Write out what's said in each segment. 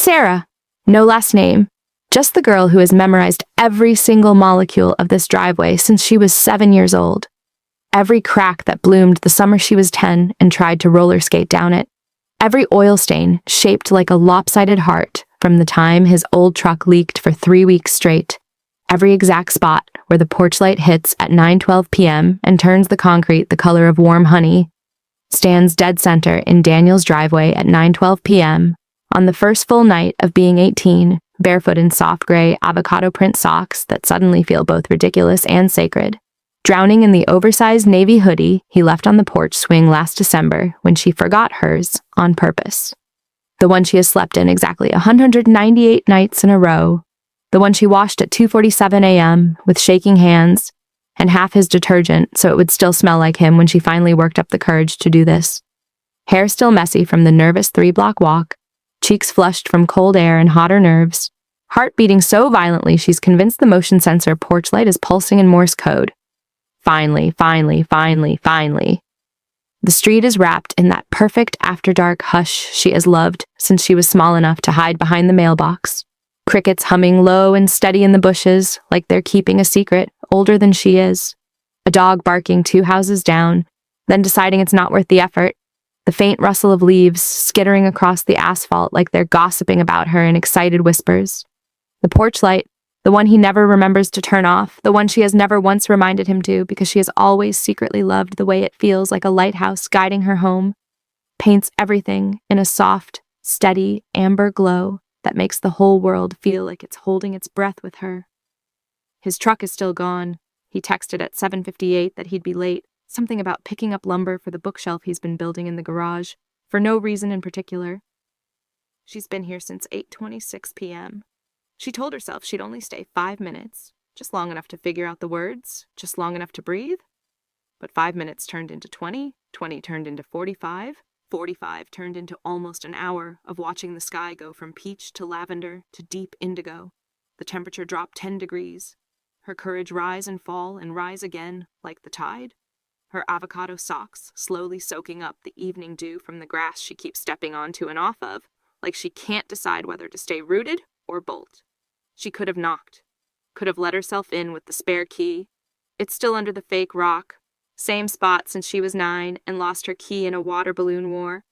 Sarah. No last name. Just the girl who has memorized every single molecule of this driveway since she was 7 years old. Every crack that bloomed the summer she was 10 and tried to roller skate down it. Every oil stain shaped like a lopsided heart from the time his old truck leaked for 3 weeks straight. Every exact spot where the porch light hits at 9:12 p.m. and turns the concrete the color of warm honey stands dead center in Daniel's driveway at 9:12 p.m. on the first full night of being 18, barefoot in soft gray avocado print socks that suddenly feel both ridiculous and sacred. Drowning in the oversized navy hoodie he left on the porch swing last December when she forgot hers on purpose. The one she has slept in exactly 198 nights in a row. The one she washed at 2:47 a.m. with shaking hands and half his detergent so it would still smell like him when she finally worked up the courage to do this. Hair still messy from the nervous 3-block walk, cheeks flushed from cold air and hotter nerves, heart beating so violently she's convinced the motion sensor porch light is pulsing in Morse code. Finally. The street is wrapped in that perfect after-dark hush she has loved since she was small enough to hide behind the mailbox. Crickets humming low and steady in the bushes like they're keeping a secret older than she is. A dog barking 2 houses down, then deciding it's not worth the effort. The faint rustle of leaves skittering across the asphalt like they're gossiping about her in excited whispers. The porch light, the one he never remembers to turn off, the one she has never once reminded him to because she has always secretly loved the way it feels like a lighthouse guiding her home, paints everything in a soft, steady, amber glow that makes the whole world feel like it's holding its breath with her. His truck is still gone. He texted at 7:58 that he'd be late, something about picking up lumber for the bookshelf he's been building in the garage, for no reason in particular. She's been here since 8:26 p.m. She told herself she'd only stay 5 minutes, just long enough to figure out the words, just long enough to breathe. But 5 minutes turned into 20, 20 turned into 45, 45 turned into almost an hour of watching the sky go from peach to lavender to deep indigo. The temperature dropped 10 degrees. Her courage rise and fall and rise again, like the tide. Her avocado socks slowly soaking up the evening dew from the grass she keeps stepping onto and off of, like she can't decide whether to stay rooted or bolt. She could have knocked, could have let herself in with the spare key. It's still under the fake rock, same spot since she was 9 and lost her key in a water balloon war.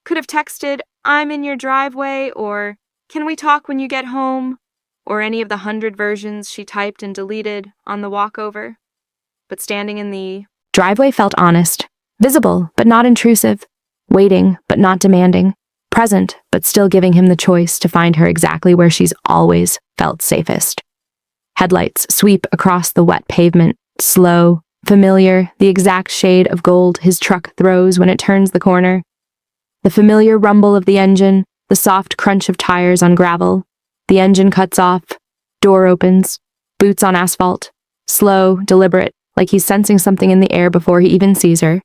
Could have texted, "I'm in your driveway," or "Can we talk when you get home?" or any of the 100 versions she typed and deleted on the walkover. But standing in the driveway felt honest, visible but not intrusive, waiting but not demanding, present but still giving him the choice to find her exactly where she's always felt safest. Headlights sweep across the wet pavement, slow, familiar, the exact shade of gold his truck throws when it turns the corner. The familiar rumble of the engine, the soft crunch of tires on gravel. The engine cuts off, door opens, boots on asphalt, slow, deliberate, like he's sensing something in the air before he even sees her.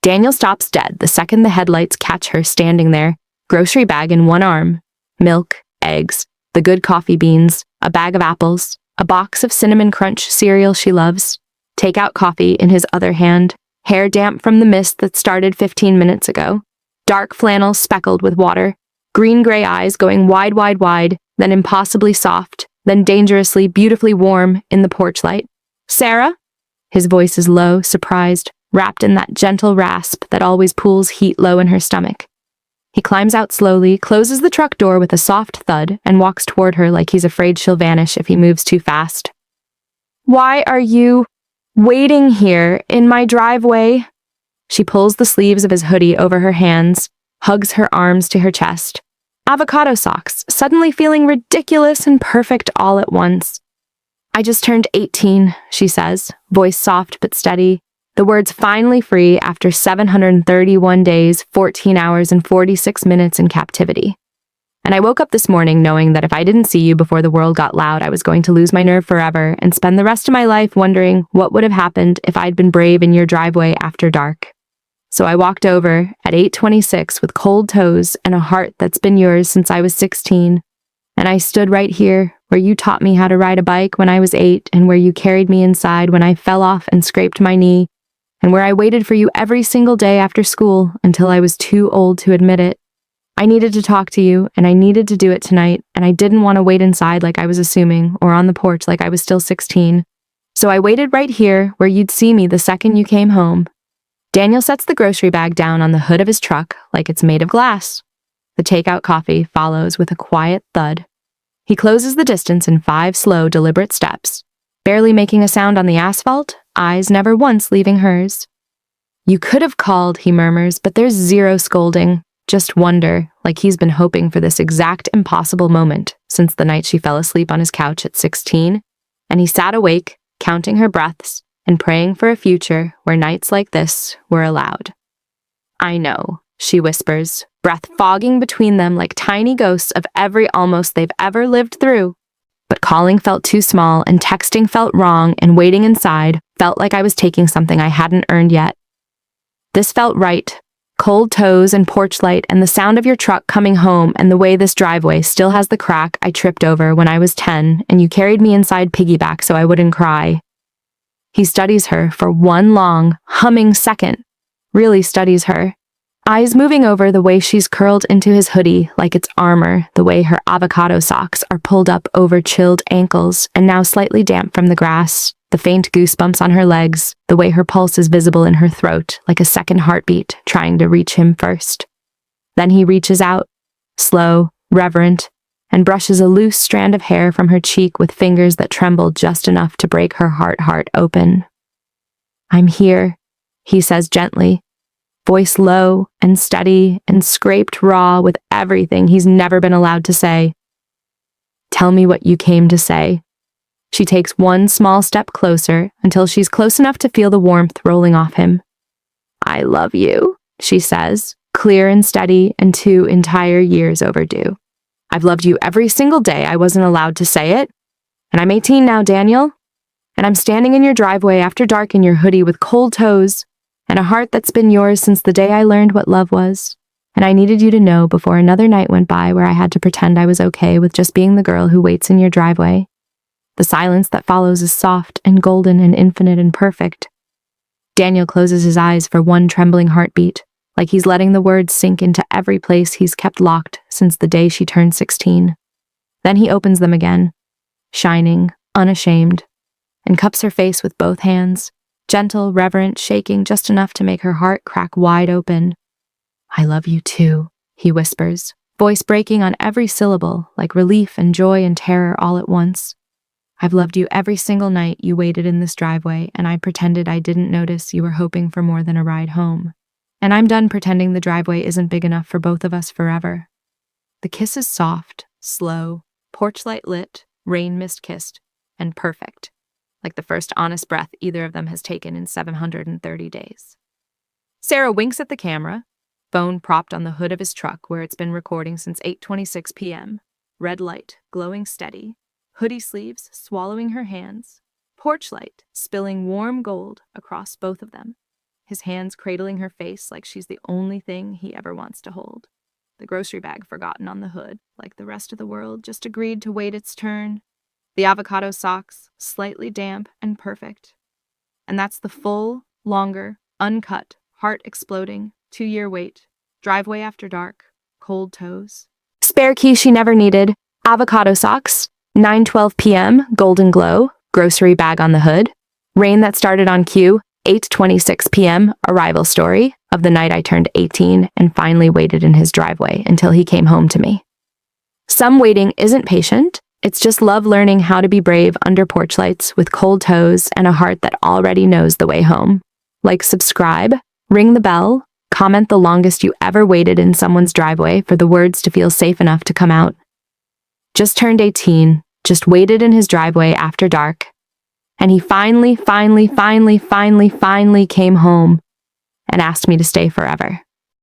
Daniel stops dead the second the headlights catch her standing there, grocery bag in one arm, milk, eggs, the good coffee beans, a bag of apples, a box of Cinnamon Crunch cereal she loves, takeout coffee in his other hand, hair damp from the mist that started 15 minutes ago, dark flannel speckled with water, green-gray eyes going wide, then impossibly soft, then dangerously, beautifully warm in the porch light. "Sarah?" His voice is low, surprised, wrapped in that gentle rasp that always pools heat low in her stomach. He climbs out slowly, closes the truck door with a soft thud, and walks toward her like he's afraid she'll vanish if he moves too fast. "Why are you waiting here in my driveway?" She pulls the sleeves of his hoodie over her hands, hugs her arms to her chest. Avocado socks, suddenly feeling ridiculous and perfect all at once. "I just turned 18, she says, voice soft but steady, the words finally free after 731 days, 14 hours, and 46 minutes in captivity. And I woke up this morning knowing that if I didn't see you before the world got loud, I was going to lose my nerve forever and spend the rest of my life wondering what would have happened if I'd been brave in your driveway after dark. So I walked over at 8:26 with cold toes and a heart that's been yours since I was 16. And I stood right here where you taught me how to ride a bike when I was 8 and where you carried me inside when I fell off and scraped my knee, and where I waited for you every single day after school until I was too old to admit it. I needed to talk to you, and I needed to do it tonight, and I didn't want to wait inside like I was assuming, or on the porch like I was still 16. So I waited right here where you'd see me the second you came home. Daniel sets the grocery bag down on the hood of his truck like it's made of glass. The takeout coffee follows with a quiet thud. He closes the distance in 5 slow, deliberate steps, barely making a sound on the asphalt, eyes never once leaving hers. You could have called, he murmurs, but there's zero scolding, just wonder, like he's been hoping for this exact impossible moment since the night she fell asleep on his couch at 16, and he sat awake, counting her breaths and praying for a future where nights like this were allowed. I know, she whispers, breath fogging between them like tiny ghosts of every almost they've ever lived through. But calling felt too small, and texting felt wrong, and waiting inside felt like I was taking something I hadn't earned yet. This felt right. Cold toes and porch light and the sound of your truck coming home and the way this driveway still has the crack I tripped over when I was 10 and you carried me inside piggyback so I wouldn't cry. He studies her for one long, humming second. Really studies her. Eyes moving over the way she's curled into his hoodie like it's armor, the way her avocado socks are pulled up over chilled ankles and now slightly damp from the grass, the faint goosebumps on her legs, the way her pulse is visible in her throat like a second heartbeat trying to reach him first. Then he reaches out, slow, reverent, and brushes a loose strand of hair from her cheek with fingers that tremble just enough to break her heart open. I'm here, he says gently, voice low and steady and scraped raw with everything he's never been allowed to say. Tell me what you came to say. She takes one small step closer until she's close enough to feel the warmth rolling off him. I love you, she says, clear and steady and 2 entire years overdue. I've loved you every single day I wasn't allowed to say it. And I'm 18 now, Daniel. And I'm standing in your driveway after dark in your hoodie with cold toes and a heart that's been yours since the day I learned what love was. And I needed you to know before another night went by where I had to pretend I was okay with just being the girl who waits in your driveway. The silence that follows is soft and golden and infinite and perfect. Daniel closes his eyes for one trembling heartbeat, like he's letting the words sink into every place he's kept locked since the day she turned 16. Then he opens them again, shining, unashamed, and cups her face with both hands, gentle, reverent, shaking just enough to make her heart crack wide open. I love you too, he whispers, voice breaking on every syllable, like relief and joy and terror all at once. I've loved you every single night you waited in this driveway, and I pretended I didn't notice you were hoping for more than a ride home. And I'm done pretending the driveway isn't big enough for both of us forever. The kiss is soft, slow, porch light lit, rain mist kissed, and perfect, like the first honest breath either of them has taken in 730 days. Sarah winks at the camera, phone propped on the hood of his truck where it's been recording since 8:26 p.m., red light glowing steady, hoodie sleeves swallowing her hands, porch light spilling warm gold across both of them, his hands cradling her face like she's the only thing he ever wants to hold. The grocery bag forgotten on the hood, like the rest of the world just agreed to wait its turn. The avocado socks, slightly damp and perfect. And that's the full, longer, uncut, heart-exploding, 2-year wait. Driveway after dark, cold toes. Spare key she never needed, avocado socks, 9:12 p.m., golden glow, grocery bag on the hood. Rain that started on cue, 8:26 p.m., arrival story of the night I turned 18 and finally waited in his driveway until he came home to me. Some waiting isn't patient. It's just love learning how to be brave under porch lights with cold toes and a heart that already knows the way home. Like, subscribe, ring the bell, comment the longest you ever waited in someone's driveway for the words to feel safe enough to come out. Just turned 18, just waited in his driveway after dark. And he finally came home and asked me to stay forever.